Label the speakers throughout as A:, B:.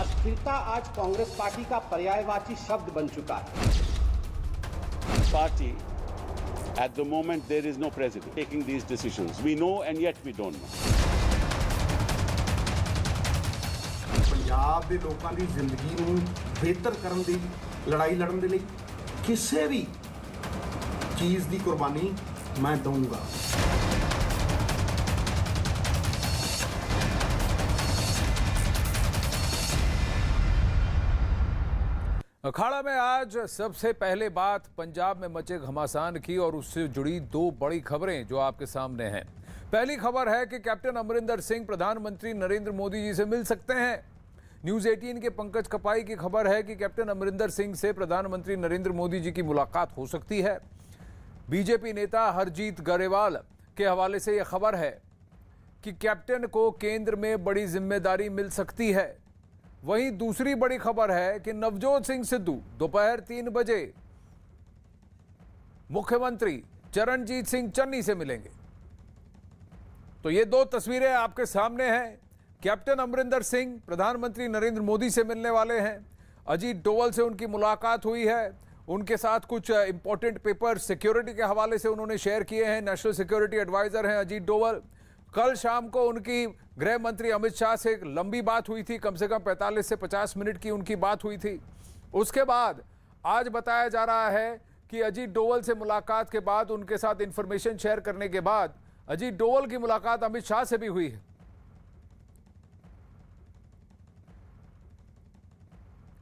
A: अस्थिरता आज कांग्रेस पार्टी का पर्यायवाची शब्द बन चुका है।
B: Party, at the moment, there is no president taking these decisions. We know and yet we don't know.
C: Punjab ਦੇ ਲੋਕਾਂ ਦੀ ਜ਼ਿੰਦਗੀ ਨੂੰ ਬਿਹਤਰ ਕਰਨ ਦੀ ਲੜਾਈ ਲੜਨ ਦੇ ਲਈ ਕਿਸੇ ਵੀ ਚੀਜ਼ ਦੀ ਕੁਰਬਾਨੀ ਮੈਂ ਦਊਂਗਾ।
D: अखाड़ा में आज सबसे पहले बात पंजाब में मचे घमासान की और उससे जुड़ी दो बड़ी खबरें जो आपके सामने हैं। पहली खबर है कि कैप्टन अमरिंदर सिंह प्रधानमंत्री नरेंद्र मोदी जी से मिल सकते हैं। न्यूज 18 के पंकज कपाई की खबर है कि कैप्टन अमरिंदर सिंह से प्रधानमंत्री नरेंद्र मोदी जी की मुलाकात हो सकती है। बीजेपी नेता हरजीत गरेवाल के हवाले से यह खबर है कि कैप्टन को केंद्र में बड़ी जिम्मेदारी मिल सकती है। वहीं दूसरी बड़ी खबर है कि नवजोत सिंह सिद्धू दोपहर 3 बजे मुख्यमंत्री चरणजीत सिंह चन्नी से मिलेंगे। तो ये दो तस्वीरें आपके सामने हैं। कैप्टन अमरिंदर सिंह प्रधानमंत्री नरेंद्र मोदी से मिलने वाले हैं। अजीत डोवल से उनकी मुलाकात हुई है। उनके साथ कुछ इंपॉर्टेंट पेपर सिक्योरिटी के हवाले से उन्होंने शेयर किए हैं। नेशनल सिक्योरिटी एडवाइजर हैं अजीत डोवल। कल शाम को उनकी गृह मंत्री अमित शाह से एक लंबी बात हुई थी, कम से कम 45 से 50 मिनट की उनकी बात हुई थी। उसके बाद आज बताया जा रहा है कि अजीत डोवल से मुलाकात के बाद उनके साथ इंफॉर्मेशन शेयर करने के बाद अजीत डोवल की मुलाकात अमित शाह से भी हुई है।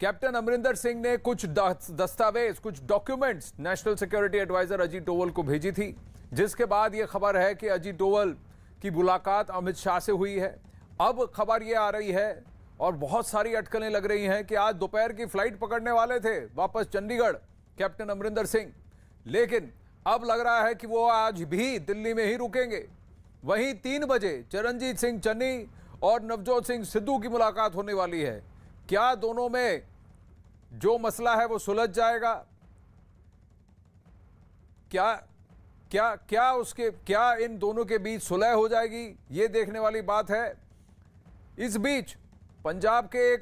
D: कैप्टन अमरिंदर सिंह ने कुछ दस्तावेज, कुछ documents national security advisor Ajit Doval को भेजी थी, जिसके बाद यह खबर है कि अजीत डोवल की मुलाकात अमित शाह से हुई है। अब खबर यह आ रही है और बहुत सारी अटकलें लग रही हैं कि आज दोपहर की फ्लाइट पकड़ने वाले थे वापस चंडीगढ़ कैप्टन अमरिंदर सिंह, लेकिन अब लग रहा है कि वो आज भी दिल्ली में ही रुकेंगे। वहीं 3 बजे चरणजीत सिंह चन्नी और नवजोत सिंह सिद्धू की मुलाकात होने वाली है। क्या दोनों में जो मसला है वो सुलझ जाएगा? क्या इन दोनों के बीच सुलह हो जाएगी? ये देखने वाली बात है। इस बीच पंजाब के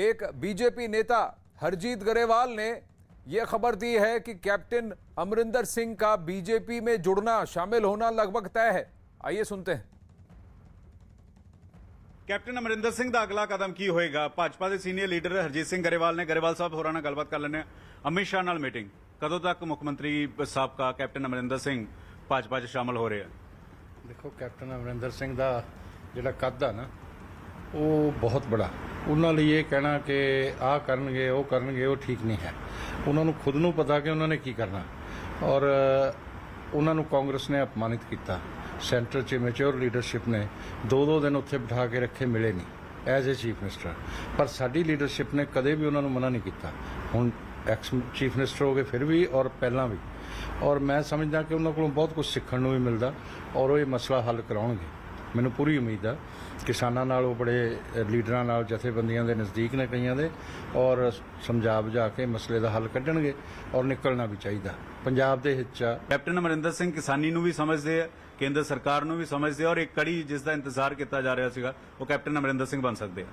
D: एक बीजेपी नेता हरजीत गरेवाल ने यह खबर दी है कि कैप्टन अमरिंदर सिंह का बीजेपी में जुड़ना, शामिल होना लगभग तय है। आइए सुनते हैं।
E: कैप्टन अमरिंदर सिंह का अगला कदम की होएगा? भाजपा के सीनियर लीडर हरजीत सिंह गरेवाल ने गरेवाल साहब होरां नाल गलबात कर लेने। अमित शाह नाल मीटिंग कदों तक मुख्यमंत्री साहब का कैप्टन अमरिंदर सिंह भाजपा च शामिल हो रहे हैं?
F: देखो, कैप्टन अमरिंदर सिंह का जिहड़ा कद आ ना वो बहुत बड़ा, उन्होंने लिए कहना कि आ करनगे वो करनगे वो ठीक नहीं है। उन्होंने खुद नूं पता कि उन्होंने की करना, और उन्होंने कांग्रेस ने अपमानित किया। सेंटर च मैच्योर लीडरशिप ने 2-2 दिन उत्थे बिठा के रखे, मिले नहीं एज ए चीफ मिनिस्टर। पर साडी लीडरशिप ने कदे भी उन्होंने मना नहीं किया। हुण एक्स चीफ मिनिस्टर हो गए फिर भी और पहला भी, और मैं समझदा कि उन्होंने को बहुत कुछ सीखण नूं भी मिलदा और वो ये मसला हल कराउणगे। मैनूं पूरी उम्मीद है किसानां नाल वो बड़े लीडरां नाल जथेबंदियां दे नज़दीक ने कईयां दे, और समझा बुझा के मसले का हल कढणगे और निकलना भी चाहिए पंजाब दे हित च।
E: कैप्टन अमरिंदर सिंह किसानी नूं भी समझदे है, केंद्र सरकार नूं भी समझदे है, और एक कड़ी जिसका इंतजार किया जा रहा सीगा वो कैप्टन अमरिंदर सिंह बन सकते हैं।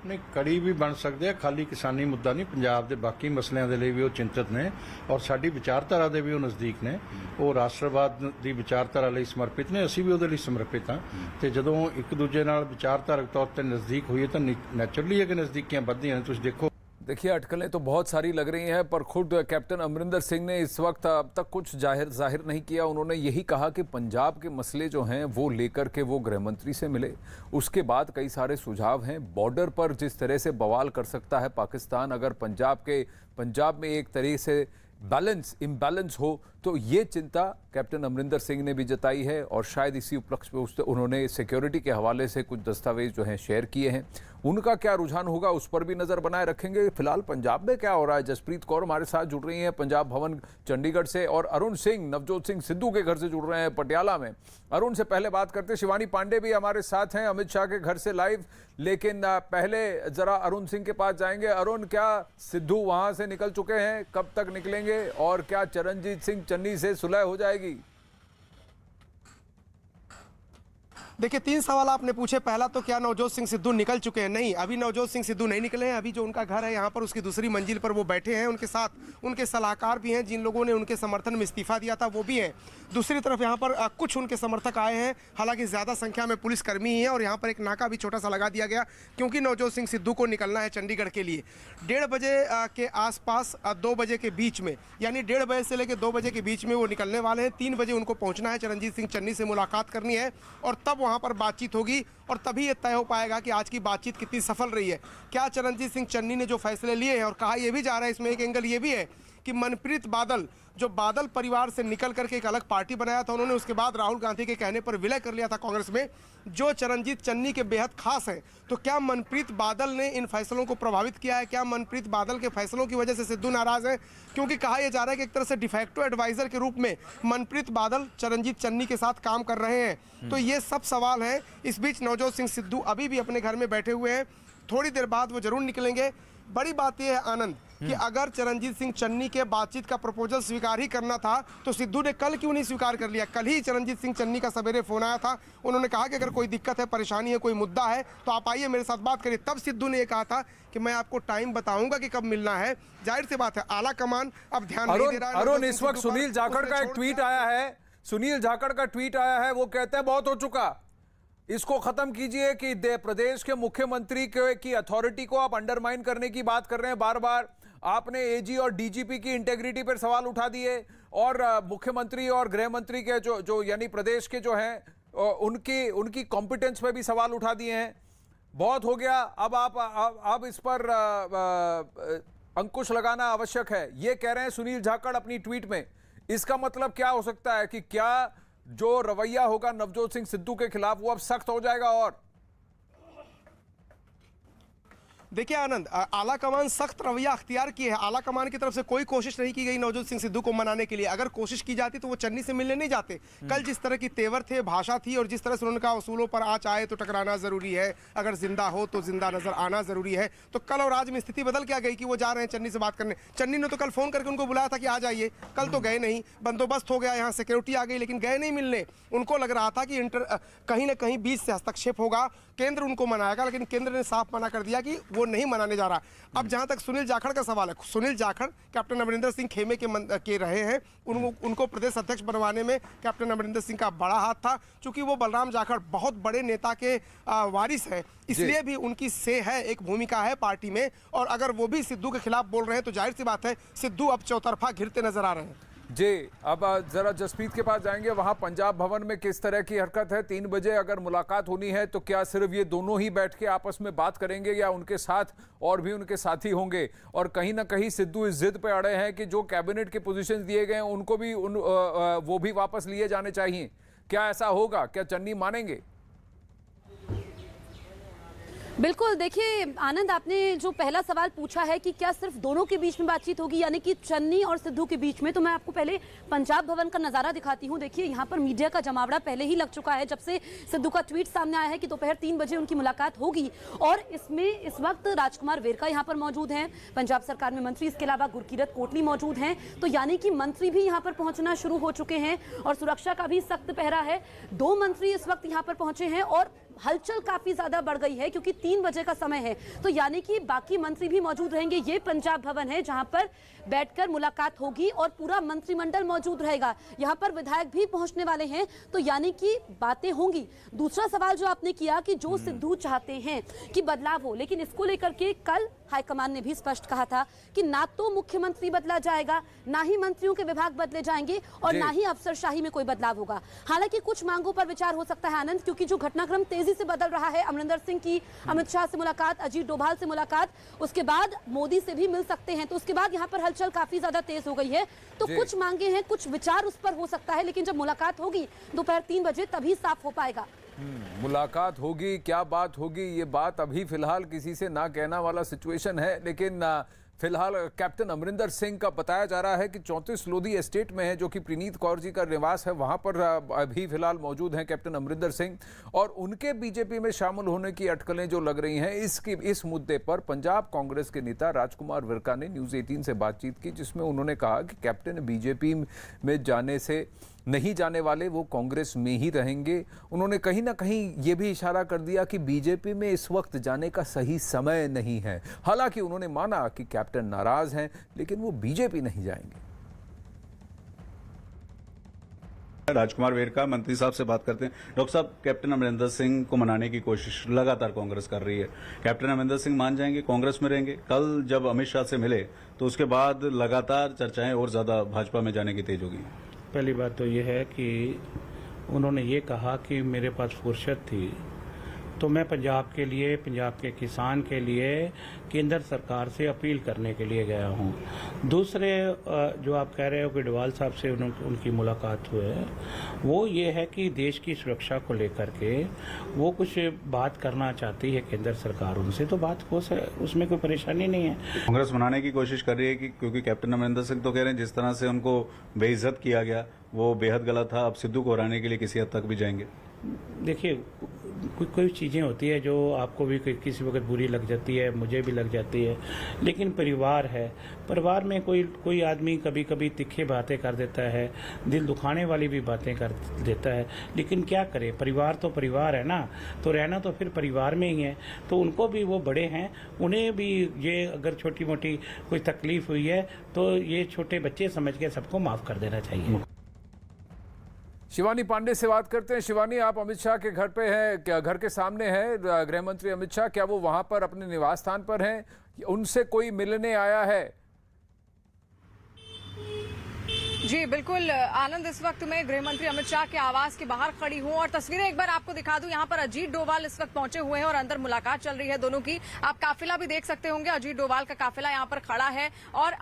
F: नहीं, कड़ी भी बन सकते हैं, खाली किसानी मुद्दा नहीं, पंजाब के बाकी मसलियां दे लिए भी वो चिंतित ने, और साडी विचारधारा दे भी वो नज़दीक ने। वो राष्ट्रवाद की विचारधारा लिए समर्पित ने, असीं भी उहदे लई समर्पित हाँ। तो जदों एक दूजे नाल विचारधारक तौर पर नज़दीक होइए तो नैचुरली है कि नज़दीकियां बढ़दियां ने। तुसीं देखो,
D: देखिए अटकलें तो बहुत सारी लग रही हैं, पर खुद कैप्टन अमरिंदर सिंह ने इस वक्त अब तक कुछ जाहिर नहीं किया। उन्होंने यही कहा कि पंजाब के मसले जो हैं वो लेकर के वो गृह मंत्री से मिले। उसके बाद कई सारे सुझाव हैं। बॉर्डर पर जिस तरह से बवाल कर सकता है पाकिस्तान, अगर पंजाब में एक तरह से इम्बैलेंस हो, तो ये चिंता कैप्टन अमरिंदर सिंह ने भी जताई है, और शायद इसी उपलक्ष्य में उन्होंने सिक्योरिटी के हवाले से कुछ दस्तावेज जो हैं शेयर किए हैं। उनका क्या रुझान होगा उस पर भी नज़र बनाए रखेंगे। फिलहाल पंजाब में क्या हो रहा है, जसप्रीत कौर हमारे साथ जुड़ रही हैं पंजाब भवन चंडीगढ़ से, और अरुण सिंह नवजोत सिंह सिद्धू के घर से जुड़ रहे हैं पटियाला में। अरुण से पहले बात करते, शिवानी पांडे भी हमारे साथ हैं अमित शाह के घर से लाइव, लेकिन पहले जरा अरुण सिंह के पास जाएंगे। अरुण, क्या सिद्धू वहां से निकल चुके हैं? कब तक निकलेंगे? और क्या चरणजीत सिंह चन्नी से सुलह हो जाएगी?
G: देखिए 3 सवाल आपने पूछे। पहला तो क्या नवजोत सिंह सिद्धू निकल चुके हैं? नहीं, अभी नवजोत सिंह सिद्धू नहीं निकले हैं। अभी जो उनका घर है यहाँ पर, उसकी दूसरी मंजिल पर वो बैठे हैं। उनके साथ उनके सलाहकार भी हैं, जिन लोगों ने उनके समर्थन में इस्तीफा दिया था वो भी हैं। दूसरी तरफ यहाँ पर कुछ उनके समर्थक आए हैं, हालांकि ज़्यादा संख्या में पुलिसकर्मी ही हैं। और यहाँ पर एक नाका भी छोटा सा लगा दिया गया, क्योंकि नवजोत सिंह सिद्धू को निकलना है चंडीगढ़ के लिए। 1:30 बजे के आसपास 2 बजे के बीच में, यानी 1:30 बजे से लेकर 2 बजे के बीच में वो निकलने वाले हैं। 3 बजे उनको पहुँचना है, चरणजीत सिंह चन्नी से मुलाकात करनी है और तब वहाँ पर बातचीत होगी और तभी ये तय हो पाएगा कि आज की बातचीत कितनी सफल रही है। क्या चरणजीत सिंह चन्नी ने जो फैसले लिए हैं, और कहा यह भी जा रहा है, इसमें एक एंगल ये भी है कि मनप्रीत बादल, जो बादल परिवार से निकल करके एक अलग पार्टी बनाया था उन्होंने, उसके बाद राहुल गांधी के कहने पर विलय कर लिया था कांग्रेस में, जो चरणजीत चन्नी के बेहद खास हैं। तो क्या मनप्रीत बादल ने इन फैसलों को प्रभावित किया है? क्या मनप्रीत बादल के फैसलों की वजह से सिद्धू नाराज हैं? क्योंकि कहा यह जा रहा है कि एक तरह से डिफेक्टो एडवाइजर के रूप में मनप्रीत बादल चरणजीत चन्नी के साथ काम कर रहे हैं। तो ये सब सवाल हैं। इस बीच नवजोत सिंह सिद्धू अभी भी अपने घर में बैठे हुए हैं, थोड़ी देर बाद वो जरूर निकलेंगे। बड़ी बात यह है आनंद कि अगर चरणजीत सिंह चन्नी के बातचीत का प्रपोजल स्वीकार ही करना था तो सिद्धू ने कल क्यों नहीं स्वीकार कर लिया? कल ही चरणजीत सिंह चन्नी का सवेरे फोन आया था, उन्होंने कहा कि अगर कोई दिक्कत है, परेशानी है, कोई मुद्दा है तो आप आइए मेरे साथ बात करिए। तब सिद्धू ने यह कहा था कि मैं आपको टाइम बताऊंगा कि कब मिलना है। जाहिर सी बात है आला कमान अब ध्यान नहीं दे रहा है।
D: अरुण, इस वक्त सुनील जाखड़ का एक ट्वीट आया है, सुनील जाखड़ का ट्वीट आया है, वो कहते हैं बहुत हो चुका, इसको खत्म कीजिए। कि प्रदेश के मुख्यमंत्री की अथॉरिटी को आप अंडरमाइन करने की बात कर रहे हैं बार बार। आपने एजी और डीजीपी की इंटेग्रिटी पर सवाल उठा दिए और मुख्यमंत्री और गृह मंत्री के जो यानी प्रदेश के जो हैं उनकी कॉम्पिटेंस पे भी सवाल उठा दिए हैं। बहुत हो गया, अब इस पर अंकुश लगाना आवश्यक है, ये कह रहे हैं सुनील जाखड़ अपनी ट्वीट में। इसका मतलब क्या हो सकता है कि क्या जो रवैया होगा नवजोत सिंह सिद्धू के खिलाफ वो अब सख्त हो जाएगा? और
G: देखिए आनंद, आला कमान सख्त रवैया अख्तियार की है। आला कमान की तरफ से कोई कोशिश नहीं की गई नवजोत सिंह सिद्धू को मनाने के लिए। अगर कोशिश की जाती तो वो चन्नी से मिलने नहीं जाते। कल जिस तरह की तेवर थे, भाषा थी और जिस तरह से उन्होंने कहा उसूलों पर आँच आए तो टकराना जरूरी है, अगर जिंदा हो तो जिंदा नजर आना जरूरी है, तो कल और आज में स्थिति बदल क्या गई कि वो जा रहे हैं चन्नी से बात करने। चन्नी ने तो कल फोन करके उनको बुलाया था कि आ जाइए, कल तो गए नहीं, बंदोबस्त हो गया, यहाँ सिक्योरिटी आ गई, लेकिन गए नहीं मिलने। उनको लग रहा था कि कहीं ना कहीं बीच से हस्तक्षेप होगा, केंद्र उनको मनाएगा, लेकिन केंद्र ने साफ मना कर दिया कि वो नहीं मनाने जा रहा। अब जहां तक सुनील जाखड़ का सवाल है, सुनील जाखड़ कैप्टन अमरिंदर सिंह खेमे के रहे हैं। उनको प्रदेश अध्यक्ष बनवाने में कैप्टन अमरिंदर सिंह का बड़ा हाथ था। चूंकि वो बलराम जाखड़ बहुत बड़े नेता के वारिस है, इसलिए भी उनकी से है, एक भूमिका है पार्टी में। और अगर वो भी सिद्धू के खिलाफ बोल रहे हैं तो जाहिर सी बात है सिद्धू अब चौतरफा घिरते नजर आ रहे हैं।
D: जी, अब जरा जसप्रीत के पास जाएंगे। वहां पंजाब भवन में किस तरह की हरकत है? 3 बजे अगर मुलाकात होनी है तो क्या सिर्फ ये दोनों ही बैठ के आपस में बात करेंगे या उनके साथ और भी उनके साथी होंगे? और कहीं ना कहीं सिद्धू इस जिद पे अड़े हैं कि जो कैबिनेट के पोजीशन दिए गए हैं उनको भी वो भी वापस लिए जाने चाहिए। क्या ऐसा होगा? क्या चन्नी मानेंगे?
H: बिल्कुल, देखिए आनंद, आपने जो पहला सवाल पूछा है कि क्या सिर्फ दोनों के बीच में बातचीत होगी, यानी कि चन्नी और सिद्धू के बीच में, तो मैं आपको पहले पंजाब भवन का नजारा दिखाती हूं। देखिए यहाँ पर मीडिया का जमावड़ा पहले ही लग चुका है जब से सिद्धू का ट्वीट सामने आया है कि दोपहर 3 बजे उनकी मुलाकात होगी। और इसमें इस वक्त राजकुमार वेरका यहाँ पर मौजूद हैं, पंजाब सरकार में मंत्री, इसके अलावा गुरकीरत कोटली मौजूद हैं। तो यानी कि मंत्री भी यहाँ पर पहुंचना शुरू हो चुके हैं और सुरक्षा का भी सख्त पहरा है। 2 मंत्री इस वक्त यहाँ पर पहुंचे हैं और हलचल काफी ज्यादा बढ़ गई है क्योंकि 3 बजे का समय है। तो यानी कि बाकी मंत्री भी मौजूद रहेंगे। ये पंजाब भवन है जहां पर बैठकर मुलाकात होगी और पूरा मंत्रिमंडल मौजूद रहेगा। यहां पर विधायक भी पहुंचने वाले हैं, तो यानी कि बातें होंगी। दूसरा सवाल जो आपने किया कि जो सिद्धू चाहते हैं कि बदलाव हो, लेकिन इसको लेकर के कल हाईकमान ने भी स्पष्ट कहा था कि ना तो मुख्यमंत्री बदला जाएगा, ना ही मंत्रियों के विभाग बदले जाएंगे और ना ही अफसरशाही में कोई बदलाव होगा। हालांकि कुछ मांगों पर विचार हो सकता है आनंद, क्योंकि जो घटनाक्रम तेजी से बदल रहा है, अमरिंदर सिंह की अमित शाह से मुलाकात, अजीत डोभाल से मुलाकात, उसके बाद मोदी से भी मिल सकते हैं, तो उसके बाद यहाँ पर हलचल काफी ज्यादा तेज हो गई है। तो कुछ मांगे हैं, कुछ विचार उस पर हो सकता है, लेकिन जब मुलाकात होगी दोपहर 3 बजे तभी साफ हो पाएगा।
D: मुलाकात होगी, क्या बात होगी, ये बात अभी फिलहाल किसी से ना कहना वाला सिचुएशन है। लेकिन फिलहाल कैप्टन अमरिंदर सिंह का बताया जा रहा है कि 34 लोधी एस्टेट में है, जो कि प्रीनीत कौर जी का निवास है, वहां पर अभी फिलहाल मौजूद हैं कैप्टन अमरिंदर सिंह। और उनके बीजेपी में शामिल होने की अटकलें जो लग रही हैं, इस मुद्दे पर पंजाब कांग्रेस के नेता राजकुमार विरका ने न्यूज़ 18 से बातचीत की, जिसमें उन्होंने कहा कि कैप्टन बीजेपी में जाने से नहीं जाने वाले वो कांग्रेस में ही रहेंगे। उन्होंने कहीं ना कहीं ये भी इशारा कर दिया कि बीजेपी में इस वक्त जाने का सही समय नहीं है। हालांकि उन्होंने माना कि कैप्टन नाराज हैं, लेकिन वो बीजेपी नहीं जाएंगे।
E: राजकुमार वेरका मंत्री साहब से बात करते हैं। डॉक्टर साहब, कैप्टन अमरिंदर सिंह को मनाने की कोशिश लगातार कांग्रेस कर रही है। कैप्टन अमरिंदर सिंह मान जाएंगे, कांग्रेस में रहेंगे? कल जब अमित शाह से मिले तो उसके बाद लगातार चर्चाएं और ज्यादा भाजपा में जाने की तेज होगी।
I: पहली बात तो ये है कि उन्होंने ये कहा कि मेरे पास फुर्सत थी तो मैं पंजाब के लिए, पंजाब के किसान के लिए केंद्र सरकार से अपील करने के लिए गया हूं। दूसरे जो आप कह रहे हो कि डोवाल साहब से उनकी मुलाकात हुई है, वो ये है कि देश की सुरक्षा को लेकर के वो कुछ बात करना चाहती है केंद्र सरकार उनसे, तो बात हो उसमें कोई परेशानी नहीं है।
E: कांग्रेस मनाने की कोशिश कर रही है कि क्योंकि कैप्टन अमरिंदर सिंह तो कह रहे हैं जिस तरह से उनको बेइज्जत किया गया वो बेहद गलत था, अब सिद्धू को हराने के लिए किसी हद तक भी जाएंगे।
I: देखिए, कोई चीज़ें होती है जो आपको भी किसी वक्त बुरी लग जाती है, मुझे भी लग जाती है, लेकिन परिवार है, परिवार में कोई आदमी कभी कभी तिखे बातें कर देता है, दिल दुखाने वाली भी बातें कर देता है, लेकिन क्या करे, परिवार तो परिवार है ना, तो रहना तो फिर परिवार में ही है। तो उनको भी, वो बड़े हैं, उन्हें भी ये अगर छोटी मोटी कोई तकलीफ हुई है तो ये छोटे बच्चे समझ के सबको माफ़ कर देना चाहिए।
D: शिवानी पांडे से बात करते हैं। शिवानी, आप अमित शाह के घर पे हैं, क्या घर के सामने हैं गृह मंत्री अमित शाह, क्या वो वहां पर अपने निवास स्थान पर हैं? उनसे कोई मिलने आया है?
J: जी बिल्कुल आनंद, इस वक्त मैं गृह मंत्री अमित शाह के आवास के बाहर खड़ी हूं और तस्वीरें एक बार आपको दिखा दूं। यहां पर अजीत डोभाल इस वक्त पहुंचे हुए हैं और अंदर मुलाकात चल रही है दोनों की। आप काफिला भी देख सकते होंगे, अजीत डोभाल का काफिला यहां पर खड़ा है और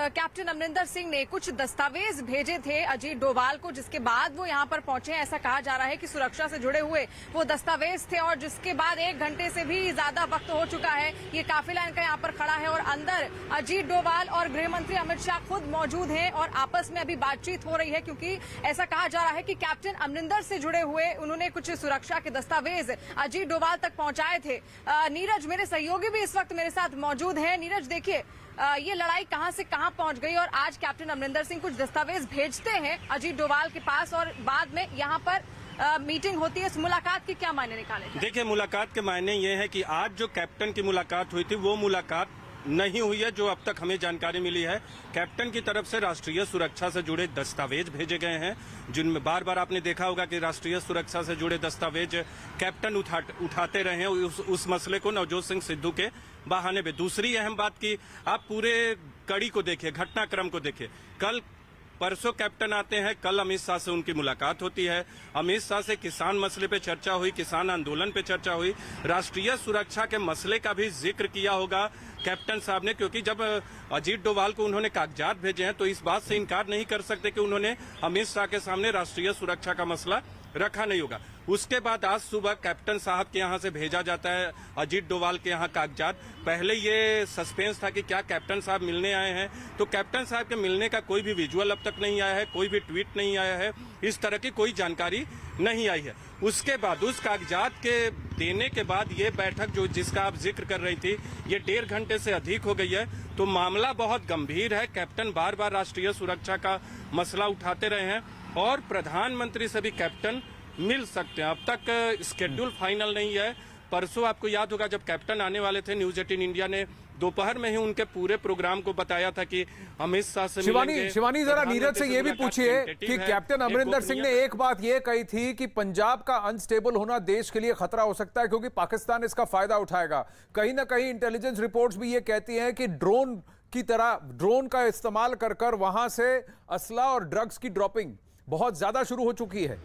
J: कैप्टन अमरिंदर सिंह ने कुछ दस्तावेज भेजे थे अजीत डोभाल को, जिसके बाद वो यहां पर पहुंचे। ऐसा कहा जा रहा है कि सुरक्षा से जुड़े हुए वो दस्तावेज थे और जिसके बाद 1 घंटे से भी ज्यादा वक्त हो चुका है, ये काफिला इनका यहाँ पर खड़ा है और अंदर अजीत डोभाल और गृह मंत्री अमित शाह खुद मौजूद हैं और आपस में अभी बातचीत हो रही है, क्योंकि ऐसा कहा जा रहा है कि कैप्टन अमरिंदर से जुड़े हुए उन्होंने कुछ सुरक्षा के दस्तावेज अजीत डोभाल तक पहुंचाए थे। नीरज, मेरे सहयोगी भी इस वक्त मेरे साथ मौजूद हैं। नीरज, देखिए ये लड़ाई कहां से कहां पहुंच गई और आज कैप्टन अमरिंदर सिंह कुछ दस्तावेज भेजते हैं अजीत डोभाल के पास और बाद में यहां पर मीटिंग होती है। इस मुलाकात के क्या मायने निकाले?
K: देखिए, मुलाकात के मायने ये है कि आज जो कैप्टन की मुलाकात हुई थी वो मुलाकात नहीं हुई है। जो अब तक हमें जानकारी मिली है, कैप्टन की तरफ से राष्ट्रीय सुरक्षा से जुड़े दस्तावेज भेजे गए हैं, जिनमें बार बार आपने देखा होगा कि राष्ट्रीय सुरक्षा से जुड़े दस्तावेज कैप्टन उठाते रहे हैं उस मसले को नवजोत सिंह सिद्धू के बहाने पे। दूसरी अहम बात की आप पूरे कड़ी को देखिए, घटनाक्रम को देखिए। परसों कैप्टन आते हैं, कल अमित शाह से उनकी मुलाकात होती है। अमित शाह से किसान मसले पे चर्चा हुई, किसान आंदोलन पे चर्चा हुई, राष्ट्रीय सुरक्षा के मसले का भी जिक्र किया होगा कैप्टन साहब ने, क्योंकि जब अजीत डोभाल को उन्होंने कागजात भेजे हैं तो इस बात से इनकार नहीं कर सकते कि उन्होंने अमित शाह के सामने राष्ट्रीय सुरक्षा का मसला रखा नहीं होगा। उसके बाद आज सुबह कैप्टन साहब के यहाँ से भेजा जाता है अजीत डोभाल के यहाँ कागजात। पहले ये सस्पेंस था कि क्या कैप्टन साहब मिलने आए हैं, तो कैप्टन साहब के मिलने का कोई भी विजुअल अब तक नहीं आया है, कोई भी ट्वीट नहीं आया है, इस तरह की कोई जानकारी नहीं आई है। उसके बाद उस कागजात के देने के बाद ये बैठक जिसका आप जिक्र कर रही थी, ये 1.5 घंटे से अधिक हो गई है, तो मामला बहुत गंभीर है। कैप्टन बार बार राष्ट्रीय सुरक्षा का मसला उठाते रहे हैं और प्रधानमंत्री से भी कैप्टन मिल सकते हैं। अब तक स्केड्यूल फाइनल नहीं है। परसों आपको याद होगा जब कैप्टन आने वाले थे, न्यूज 18 इंडिया ने दोपहर में ही उनके पूरे प्रोग्राम को बताया था कि अमित शाह से मिलेंगे।
D: शिवानी जरा नीरज से ये भी पूछिए कि कैप्टन अमरिंदर सिंह ने एक बात ये कही थी कि पंजाब का अनस्टेबल होना देश के लिए खतरा हो सकता है क्योंकि पाकिस्तान इसका फायदा उठाएगा। कहीं ना कहीं इंटेलिजेंस रिपोर्ट्स भी ये कहती हैं कि ड्रोन का इस्तेमाल कर वहां से असला और ड्रग्स की ड्रॉपिंग बहुत ज्यादा शुरू हो चुकी है।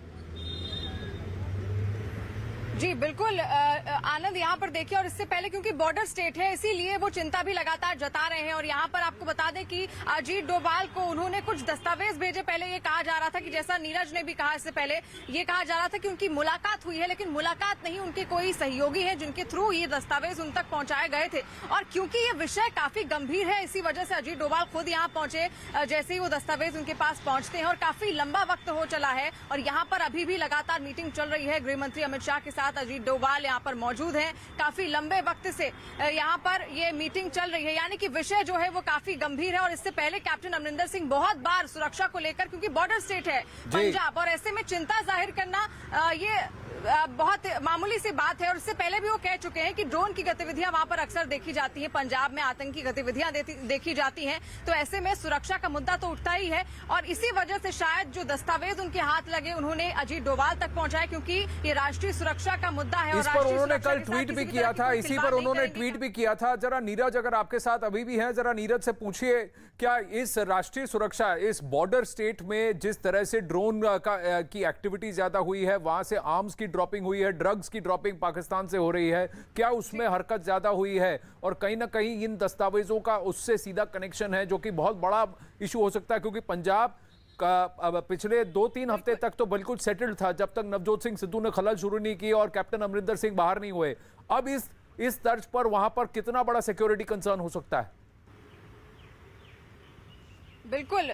J: जी बिल्कुल आनंद, यहाँ पर देखिए, और इससे पहले क्योंकि बॉर्डर स्टेट है इसीलिए वो चिंता भी लगातार जता रहे हैं। और यहाँ पर आपको बता दें कि अजीत डोभाल को उन्होंने कुछ दस्तावेज भेजे। पहले ये कहा जा रहा था कि जैसा नीरज ने भी कहा, इससे पहले ये कहा जा रहा था कि उनकी मुलाकात हुई है, लेकिन मुलाकात नहीं, उनके कोई सहयोगी है जिनके थ्रू ये दस्तावेज उन तक पहुंचाए गए थे। और क्योंकि ये विषय काफी गंभीर है, इसी वजह से अजीत डोभाल खुद यहाँ पहुंचे। जैसे ही वो दस्तावेज उनके पास पहुंचते हैं और काफी लंबा वक्त हो चला है और यहाँ पर अभी भी लगातार मीटिंग चल रही है गृह मंत्री अमित शाह के साथ। साथ अजीत डोभाल यहाँ पर मौजूद हैं। काफी लंबे वक्त से यहाँ पर ये मीटिंग चल रही है, यानी कि विषय जो है वो काफी गंभीर है। और इससे पहले कैप्टन अमरिंदर सिंह बहुत बार सुरक्षा को लेकर, क्योंकि बॉर्डर स्टेट है पंजाब, और ऐसे में चिंता जाहिर करना ये बहुत मामूली सी बात है। और इससे पहले भी वो कह चुके हैं कि ड्रोन की गतिविधियां वहां पर अक्सर देखी जाती हैं, पंजाब में आतंकी गतिविधियां देखी जाती हैं, तो ऐसे में सुरक्षा का मुद्दा तो उठता ही है। और इसी वजह से शायद जो दस्तावेज उनके हाथ लगे उन्होंने अजीत डोभाल तक पहुंचाए, क्योंकि ये राष्ट्रीय सुरक्षा का मुद्दा है।
D: इस पर उन्होंने कल ट्वीट भी किया था, इसी पर उन्होंने ट्वीट भी किया था। जरा नीरज, अगर आपके साथ अभी भी हैं, जरा नीरज से पूछिए, क्या इस राष्ट्रीय सुरक्षा, इस बॉर्डर स्टेट में जिस तरह से ड्रोन की एक्टिविटी ज्यादा हुई है, वहां से आर्म्स की ड्रॉपिंग हुई है, ड्रग्स की ड्रॉपिंग पाकिस्तान से हो रही है, क्या उसमें हरकत ज्यादा हुई है? और कहीं ना कहीं इन दस्तावेजों का उससे सीधा कनेक्शन है, जो कि बहुत बड़ा इशू हो सकता है, क्योंकि पंजाब का अब पिछले 2-3 हफ्ते तक तो बिल्कुल सेटल्ड था, जब तक नवजोत सिंह सिद्धू ने खलल शुरू नहीं की और कैप्टन अमरिंदर सिंह बाहर नहीं हुए। अब इस तर्ज पर वहां पर कितना बड़ा सिक्योरिटी कंसर्न हो सकता है?
J: बिल्कुल,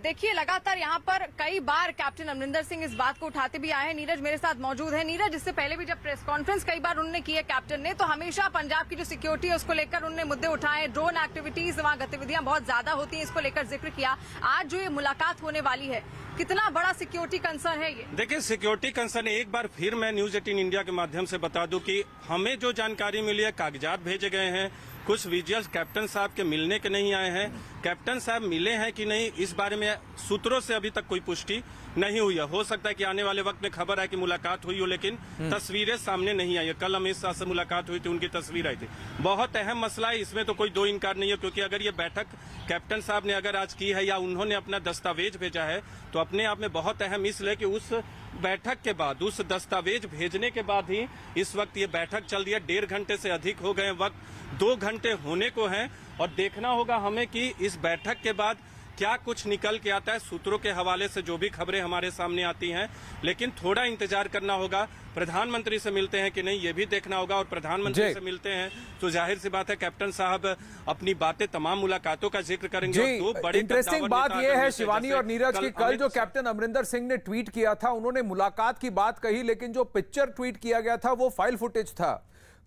J: देखिए लगातार यहाँ पर कई बार कैप्टन अमरिंदर सिंह इस बात को उठाते भी आए हैं। नीरज मेरे साथ मौजूद है। नीरज, इससे पहले भी जब प्रेस कॉन्फ्रेंस कई बार उन्होंने की है कैप्टन ने, तो हमेशा पंजाब की जो सिक्योरिटी है उसको लेकर उन्होंने मुद्दे उठाए, ड्रोन एक्टिविटीज, वहाँ गतिविधियां बहुत ज्यादा होती हैं, इसको लेकर जिक्र किया। आज जो ये मुलाकात होने वाली है, कितना बड़ा सिक्योरिटी कंसर्न है ये?
K: देखिए, सिक्योरिटी कंसर्न एक बार फिर मैं न्यूज 18 इंडिया के माध्यम से बता दूं कि हमें जो जानकारी मिली है, कागजात भेजे गए हैं, कुछ विजुअल्स कैप्टन साहब के मिलने के नहीं आए हैं। कैप्टन साहब मिले हैं कि नहीं, इस बारे में सूत्रों से अभी तक कोई पुष्टि नहीं हुई है। हो सकता है कि आने वाले वक्त में खबर है कि मुलाकात हुई हो, लेकिन तस्वीरें सामने नहीं आई है। कल अमित शाह से मुलाकात हुई थी, उनकी तस्वीर आई थी। बहुत अहम मसला है, इसमें तो कोई दो इनकार नहीं है, क्योंकि अगर ये बैठक कैप्टन साहब ने अगर आज की है या उन्होंने अपना दस्तावेज भेजा है, तो अपने आप में बहुत अहम इसलिए कि उस बैठक के बाद, उस दस्तावेज भेजने के बाद ही इस वक्त ये बैठक चल रही है। 1.5 घंटे से अधिक हो गए, वक्त 2 घंटे होने को हैं, और देखना होगा हमें कि इस बैठक के बाद क्या कुछ निकल के आता है। सूत्रों के हवाले से जो भी खबरें हमारे सामने आती हैं, लेकिन थोड़ा इंतजार करना होगा। प्रधानमंत्री से मिलते हैं कि नहीं, ये भी देखना होगा, और प्रधानमंत्री से मिलते हैं तो जाहिर सी बात है कैप्टन साहब अपनी बातें, तमाम मुलाकातों का जिक्र करेंगे।
D: जी, बड़ी इंटरेस्टिंग बात यह है शिवानी और नीरज की, कल जो कैप्टन अमरिंदर सिंह ने ट्वीट किया था, उन्होंने मुलाकात की बात कही, लेकिन जो पिक्चर ट्वीट किया गया था वो फाइल फुटेज था।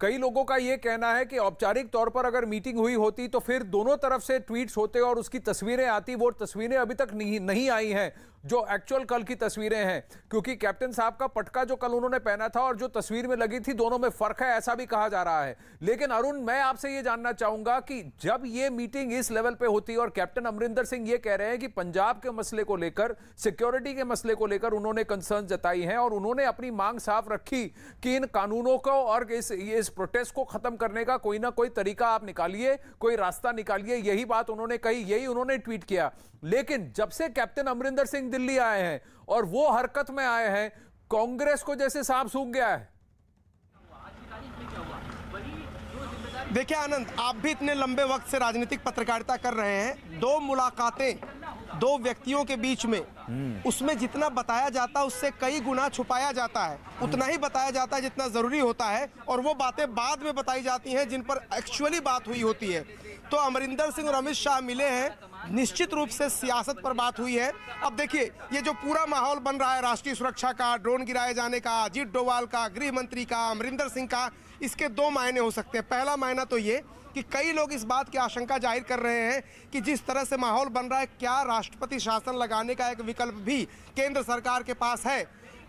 D: कई लोगों का यह कहना है कि औपचारिक तौर पर अगर मीटिंग हुई होती तो फिर दोनों तरफ से ट्वीट्स होते और उसकी तस्वीरें आती। वो तस्वीरें अभी तक नहीं आई हैं, जो एक्चुअल कल की तस्वीरें हैं, क्योंकि कैप्टन साहब का पटका जो कल उन्होंने पहना था और जो तस्वीर में लगी थी, दोनों में फर्क है, ऐसा भी कहा जा रहा है। लेकिन अरुण, मैं आपसे ये जानना चाहूंगा कि जब ये मीटिंग इस लेवल पे होती है और कैप्टन अमरिंदर सिंह ये कह रहे हैं कि पंजाब के मसले को लेकर, सिक्योरिटी के मसले को लेकर उन्होंने कंसर्न जताई हैं और उन्होंने अपनी मांग साफ रखी कि इन कानूनों को और इस प्रोटेस्ट को खत्म करने का कोई ना कोई तरीका आप निकालिए, कोई रास्ता निकालिए, यही बात उन्होंने कही, यही उन्होंने ट्वीट किया। लेकिन जब से कैप्टन अमरिंदर सिंह दिल्ली आए हैं और वो हरकत में आए हैं, कांग्रेस को जैसे सांप सूंघ गया है।
G: देखिए आनंद, आप भी इतने लंबे वक्त से राजनीतिक पत्रकारिता कर रहे हैं, 2 मुलाकातें 2 व्यक्तियों के बीच में, उसमें जितना बताया जाता है उससे कई गुना छुपाया जाता है। उतना ही बताया जाता है जितना जरूरी होता है, और वो बातें बाद में बताई जाती हैं जिन पर एक्चुअली बात हुई होती है। तो अमरिंदर सिंह और अमित शाह मिले हैं, निश्चित रूप से सियासत पर बात हुई है। अब देखिए, ये जो पूरा माहौल बन रहा है राष्ट्रीय सुरक्षा का, ड्रोन गिराए जाने का, अजीत डोभाल का, गृह मंत्री का, अमरिंदर सिंह का, इसके 2 मायने हो सकते हैं। पहला मायना तो ये कि कई लोग इस बात की आशंका जाहिर कर रहे हैं कि जिस तरह से माहौल बन रहा है, क्या राष्ट्रपति शासन लगाने का एक विकल्प भी केंद्र सरकार के पास है?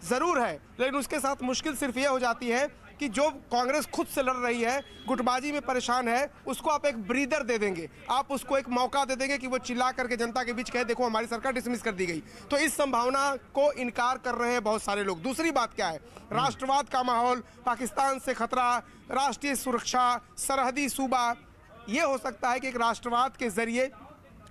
G: जरूर है, लेकिन उसके साथ मुश्किल सिर्फ ये हो जाती है कि जो कांग्रेस खुद से लड़ रही है, गुटबाजी में परेशान है, उसको आप एक ब्रीदर दे देंगे, आप उसको एक मौका दे देंगे कि वो चिल्ला करके जनता के बीच कहे देखो हमारी सरकार डिसमिस कर दी गई। तो इस संभावना को इनकार कर रहे हैं बहुत सारे लोग। दूसरी बात क्या है, राष्ट्रवाद का माहौल, पाकिस्तान से खतरा, राष्ट्रीय सुरक्षा, सरहदी सूबा, ये हो सकता है कि एक राष्ट्रवाद के जरिए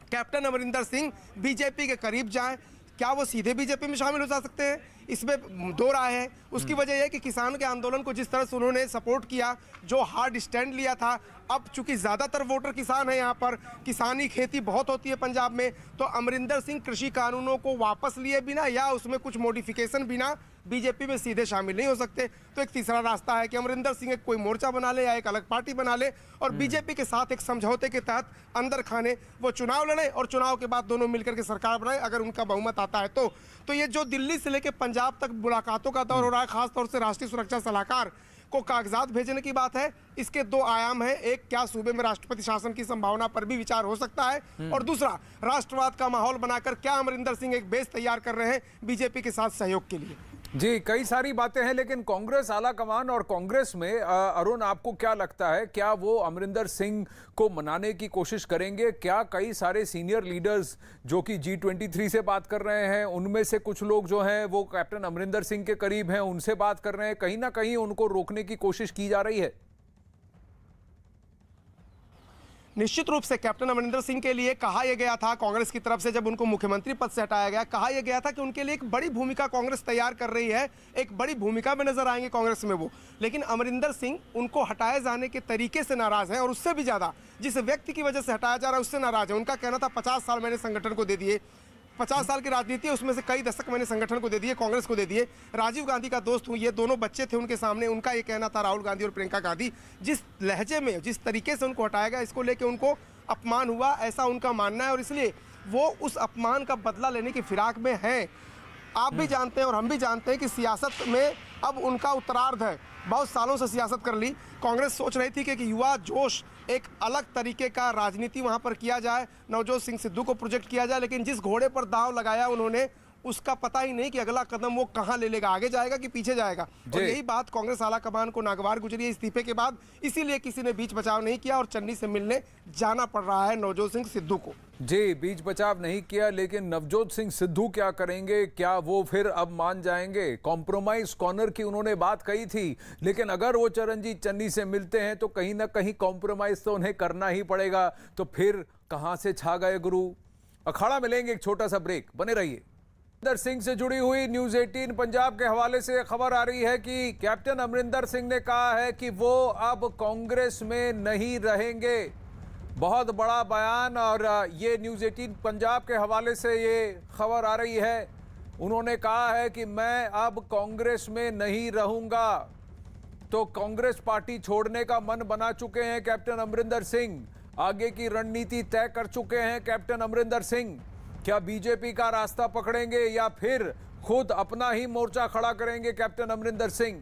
G: कैप्टन अमरिंदर सिंह बीजेपी के करीब जाएं। क्या वो सीधे बीजेपी में शामिल हो जा सकते हैं, इसमें 2 राय है। उसकी वजह यह कि किसान के आंदोलन को जिस तरह से उन्होंने सपोर्ट किया, जो हार्ड स्टैंड लिया था, अब चूंकि ज़्यादातर वोटर किसान है, यहाँ पर किसानी खेती बहुत होती है पंजाब में, तो अमरिंदर सिंह कृषि कानूनों को वापस लिए बिना या उसमें कुछ मॉडिफिकेशन बिना बीजेपी में सीधे शामिल नहीं हो सकते। तो एक तीसरा रास्ता है कि अमरिंदर सिंह एक कोई मोर्चा बना ले या एक अलग पार्टी बना ले और बीजेपी के साथ एक समझौते के तहत अंदर खाने वो चुनाव लड़े और चुनाव के बाद दोनों मिलकर के सरकार बनाए अगर उनका बहुमत आता है तो ये जो दिल्ली से लेकर पंजाब तक मुलाकातों का दौर हो रहा है, खासतौर से राष्ट्रीय सुरक्षा सलाहकार को कागजात भेजने की बात है, इसके दो आयाम हैं। एक, क्या सूबे में राष्ट्रपति शासन की संभावना पर भी विचार हो सकता है और दूसरा, राष्ट्रवाद का माहौल बनाकर क्या अमरिंदर सिंह एक बेस तैयार कर रहे हैं बीजेपी के साथ सहयोग के लिए।
D: जी, कई सारी बातें हैं, लेकिन कांग्रेस आला कमान और कांग्रेस में अरुण, आपको क्या लगता है, क्या वो अमरिंदर सिंह को मनाने की कोशिश करेंगे? क्या कई सारे सीनियर लीडर्स जो कि G23 से बात कर रहे हैं, उनमें से कुछ लोग जो हैं वो कैप्टन अमरिंदर सिंह के करीब हैं, उनसे बात कर रहे हैं, कहीं ना कहीं उनको रोकने की कोशिश की जा रही है?
G: निश्चित रूप से कैप्टन अमरिंदर सिंह के लिए कहा यह गया था कांग्रेस की तरफ से, जब उनको मुख्यमंत्री पद से हटाया गया, कहा यह गया था कि उनके लिए एक बड़ी भूमिका कांग्रेस तैयार कर रही है, एक बड़ी भूमिका में नजर आएंगे कांग्रेस में वो। लेकिन अमरिंदर सिंह उनको हटाए जाने के तरीके से नाराज हैं और उससे भी ज्यादा जिस व्यक्ति की वजह से हटाया जा रहा है उससे नाराज है। उनका कहना था 50 साल मैंने संगठन को दे दिए, 50 साल की राजनीति है उसमें से कई दशक मैंने संगठन को दे दिए, कांग्रेस को दे दिए, राजीव गांधी का दोस्त हूं, ये दोनों बच्चे थे उनके सामने, उनका ये कहना था, राहुल गांधी और प्रियंका गांधी। जिस लहजे में जिस तरीके से उनको हटाया गया, इसको लेकर उनको अपमान हुआ, ऐसा उनका मानना है और इसलिए वो उस अपमान का बदला लेने की फिराक में हैं। आप भी जानते हैं और हम भी जानते हैं कि सियासत में अब उनका उत्तरार्ध है, बहुत सालों से सियासत कर ली। कांग्रेस सोच रही थी कि युवा जोश, एक अलग तरीके का राजनीति वहां पर किया जाए, नवजोत सिंह सिद्धू को प्रोजेक्ट किया जाए, लेकिन जिस घोड़े पर दांव लगाया उन्होंने, उसका पता ही नहीं कि अगला कदम वो कहां ले लेगा, आगे जाएगा कि पीछे जाएगा। और यही बात कांग्रेस आला कमान को नागवार गुजरी है इस्तीफे के बाद, इसीलिए किसी ने बीच बचाव नहीं किया और चन्नी से मिलने जाना पड़ रहा है नवजोत सिंह सिद्धू को।
D: जी, बीच बचाव नहीं किया, लेकिन नवजोत सिंह सिद्धू क्या करेंगे? क्या वो फिर अब मान जाएंगे? कॉम्प्रोमाइज कॉर्नर की उन्होंने बात कही थी, लेकिन अगर वो चरणजीत चन्नी से मिलते हैं तो कहीं ना कहीं कॉम्प्रोमाइज तो उन्हें करना ही पड़ेगा। तो फिर कहां से छा गए गुरु? अखाड़ा में लेंगे एक छोटा सा ब्रेक, बने रहिए। अमरिंदर सिंह से जुड़ी हुई न्यूज़ 18 पंजाब के हवाले से खबर आ रही है कि कैप्टन अमरिंदर सिंह ने कहा है कि वो अब कांग्रेस में नहीं रहेंगे। बहुत बड़ा बयान, और ये न्यूज़ 18 पंजाब के हवाले से ये खबर आ रही है। उन्होंने कहा है कि मैं अब कांग्रेस में नहीं रहूंगा। तो कांग्रेस पार्टी छोड़ने का मन बना चुके हैं कैप्टन अमरिंदर सिंह, आगे की रणनीति तय कर चुके हैं कैप्टन अमरिंदर सिंह। क्या बीजेपी का रास्ता पकड़ेंगे या फिर खुद अपना ही मोर्चा खड़ा करेंगे कैप्टन अमरिंदर सिंह?